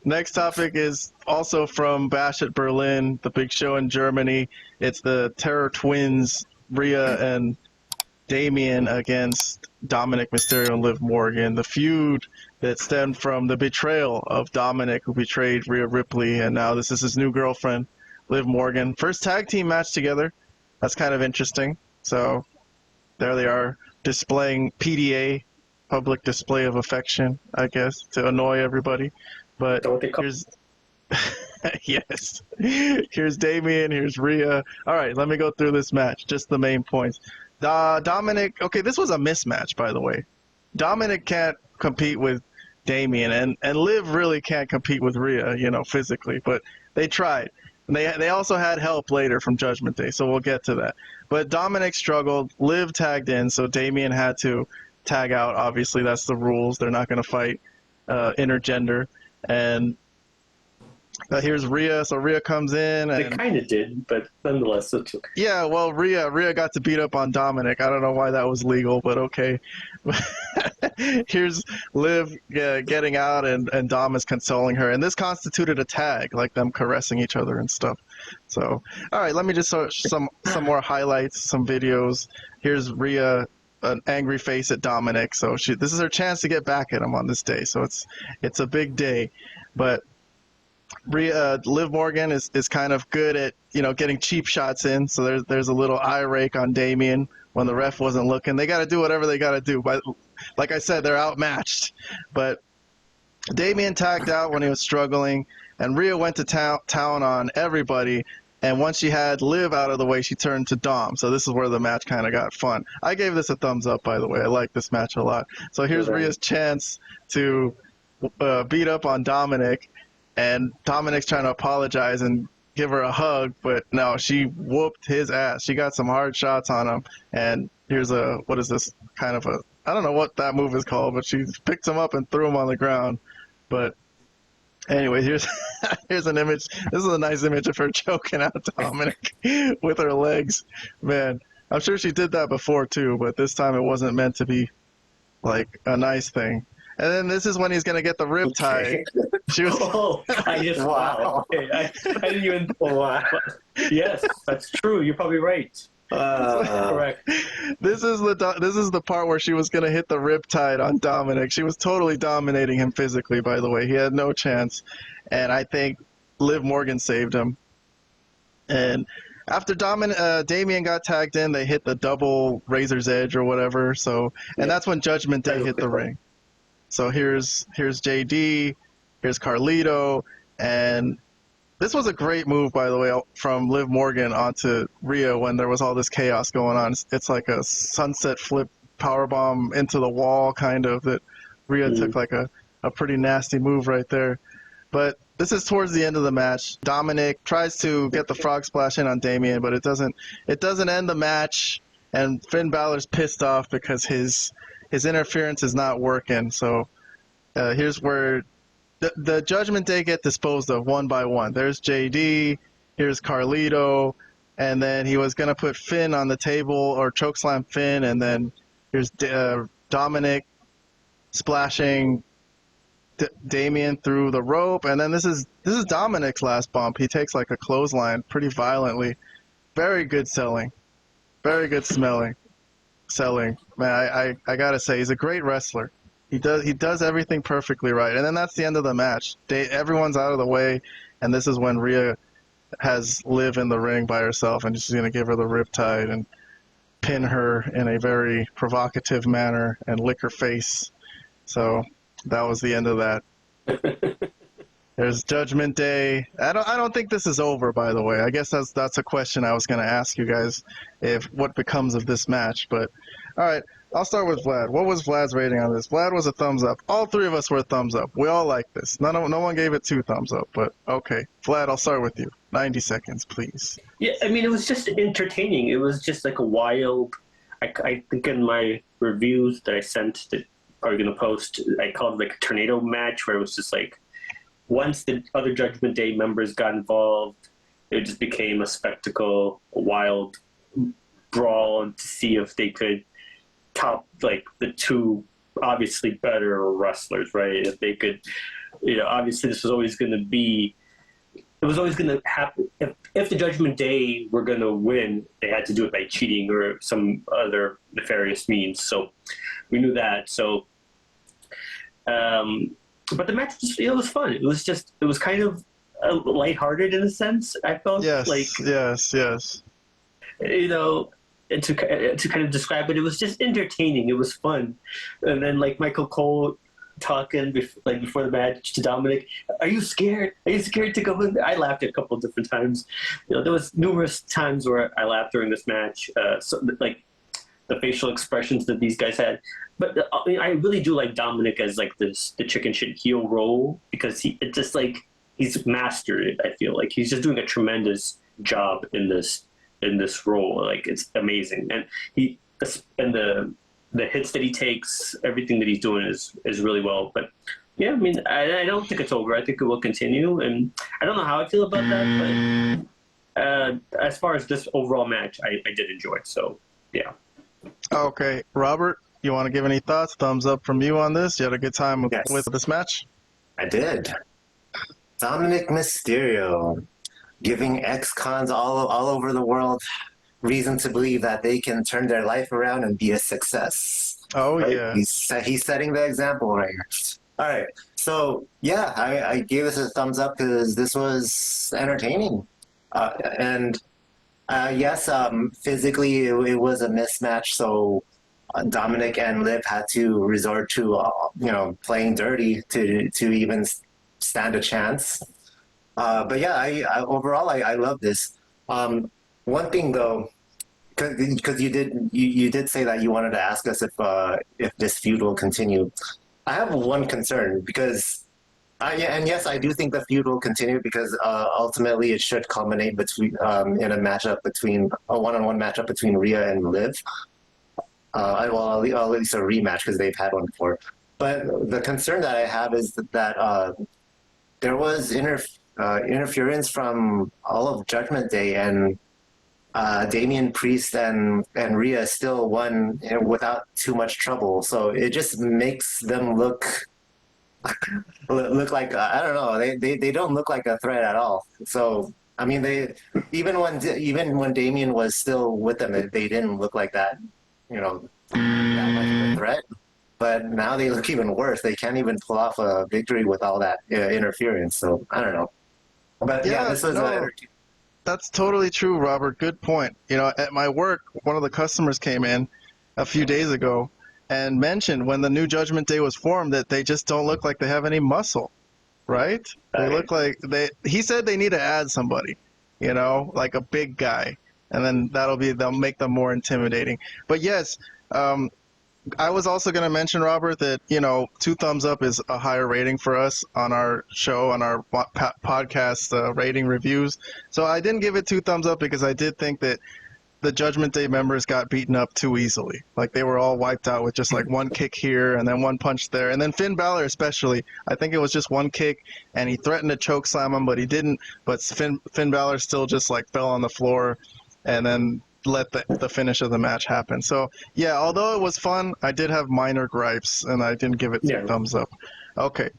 Next topic is also from Bash at Berlin, the big show in Germany. It's the Terror Twins, Rhea and Damian against Dominik Mysterio and Liv Morgan. The feud that stemmed from the betrayal of Dominik, who betrayed Rhea Ripley, and now this is his new girlfriend, Liv Morgan. First tag team match together. That's kind of interesting. So there they are, displaying PDA, public display of affection, I guess, to annoy everybody. But here's yes, here's Damian, here's Rhea. All right, let me go through this match, just the main points. Dominik, okay, this was a mismatch, by the way. Dominik can't compete with Damian, and Liv really can't compete with Rhea, physically, but they tried. And they also had help later from Judgment Day, so we'll get to that. But Dominik struggled, Liv tagged in, so Damian had to tag out. Obviously, that's the rules. They're not going to fight intergender. And here's Rhea. So Rhea comes in. And, they kind of did, but nonetheless, it's okay. Yeah, well, Rhea got to beat up on Dominik. I don't know why that was legal, but okay. Here's Liv getting out, and Dom is consoling her. And this constituted a tag, like them caressing each other and stuff. So, all right, let me just show some more highlights, some videos. Here's Rhea, an angry face at Dominik. So this is her chance to get back at him on this day. So it's a big day. But Liv Morgan is kind of good at getting cheap shots in. So there's a little eye rake on Damian when the ref wasn't looking. They got to do whatever they got to do. But like I said, they're outmatched. But Damian tagged out when he was struggling, and Rhea went to town on everybody. And once she had Liv out of the way, she turned to Dom. So this is where the match kind of got fun. I gave this a thumbs up, by the way. I like this match a lot. So here's Rhea's chance to beat up on Dominik. And Dominik's trying to apologize and give her a hug, but no, she whooped his ass. She got some hard shots on him. And here's what is this? Kind of I don't know what that move is called, but she picked him up and threw him on the ground. But anyway, here's an image. This is a nice image of her choking out Dominik with her legs. Man, I'm sure she did that before too, but this time it wasn't meant to be like a nice thing. And then this is when he's going to get the rib tie. She was, wow. Okay. I didn't even, wow. Yes, that's true. You're probably right. Correct. This is the part where she was going to hit the rib tie on Dominik. She was totally dominating him physically, by the way. He had no chance. And I think Liv Morgan saved him. And after Damian got tagged in, they hit the double Razor's Edge or whatever. So, and that's when Judgment Day hit the ring. So here's JD, here's Carlito, and this was a great move, by the way, from Liv Morgan onto Rhea when there was all this chaos going on. It's like a sunset flip powerbomb into the wall, kind of, that Rhea took like a pretty nasty move right there. But this is towards the end of the match. Dominik tries to get the frog splash in on Damian, but it doesn't end the match, and Finn Balor's pissed off because his interference is not working. So here's where the Judgment Day get disposed of one by one. There's JD, here's Carlito, and then he was going to put Finn on the table or chokeslam Finn, and then here's Dominik splashing Damian through the rope, and then this is Dominik's last bump. He takes like a clothesline pretty violently. Very good selling. Very good selling. Man, I gotta say, he's a great wrestler. He does everything perfectly right. And then that's the end of the match. Everyone's out of the way, and this is when Rhea has Liv in the ring by herself, and she's gonna give her the riptide and pin her in a very provocative manner and lick her face. So that was the end of that. There's Judgment Day. I don't think this is over, by the way. I guess that's a question I was going to ask you guys, what becomes of this match. But all right, I'll start with Vlad. What was Vlad's rating on this? Vlad was a thumbs up. All three of us were a thumbs up. We all like this. No one gave it 2 thumbs up, but okay. Vlad, I'll start with you. 90 seconds, please. Yeah, I mean, it was just entertaining. It was just like a wild. I think in my reviews that I sent that are going to post, I called it like a tornado match, where it was just like, once the other Judgment Day members got involved, it just became a spectacle, a wild brawl, and to see if they could top like the two obviously better wrestlers, right? If they could obviously this was always going to be. It was always going to happen. If the Judgment Day were going to win, they had to do it by cheating or some other nefarious means. So we knew that. So, but the match it was fun. It was kind of lighthearted in a sense. I felt yes, yes. And to kind of describe it, it was just entertaining. It was fun. And then like Michael Cole talking before the match to Dominik, are you scared? Are you scared to go in? I laughed a couple of different times. There was numerous times where I laughed during this match. So like the facial expressions that these guys had. But I really do like Dominik as like the chicken shit heel role, because he's mastered it. I feel like he's just doing a tremendous job in this role. Like, it's amazing, and the hits that he takes, everything that he's doing is really well. But yeah, I mean, I don't think it's over. I think it will continue, and I don't know how I feel about that, but as far as this overall match, I did enjoy it. So yeah. Okay, Robert, you want to give any thoughts? Thumbs up from you on this? You had a good time with this match? I did. Dominik Mysterio giving ex-cons all over the world reason to believe that they can turn their life around and be a success. Oh, right? yeah. He's setting the example right here. All right. So, yeah, I gave this a thumbs up because this was entertaining. Yes, physically it was a mismatch, so Dominik and Liv had to resort to, playing dirty to even stand a chance. But yeah, I love this. One thing though, because you did say that you wanted to ask us if this feud will continue. I have one concern because, yes, I do think the feud will continue because ultimately it should culminate between in a one-on-one matchup between Rhea and Liv. At least a rematch because they've had one before. But the concern that I have is that there was interference from all of Judgment Day, and Damian Priest and Rhea still won without too much trouble. So it just makes them look like I don't know. They don't look like a threat at all. So I mean, even when Damian was still with them, they didn't look like that. That much of a threat. But now they look even worse. They can't even pull off a victory with all that interference. So I don't know. But yeah, this was that's totally true, Robert. Good point. At my work, one of the customers came in a few days ago and mentioned when the new Judgment Day was formed that they just don't look like they have any muscle, right? They look like he said they need to add somebody, like a big guy, and then they'll make them more intimidating. But yes, I was also going to mention, Robert, that, 2 thumbs up is a higher rating for us on our show, on our podcast rating reviews. So I didn't give it 2 thumbs up because I did think that the Judgment Day members got beaten up too easily. Like, they were all wiped out with just like one kick here and then one punch there. And then Finn Balor especially, I think it was just one kick and he threatened to choke slam him, but he didn't. But Finn Balor still just like fell on the floor and then let the finish of the match happen. So yeah, although it was fun, I did have minor gripes and I didn't give it 2 thumbs up. Okay.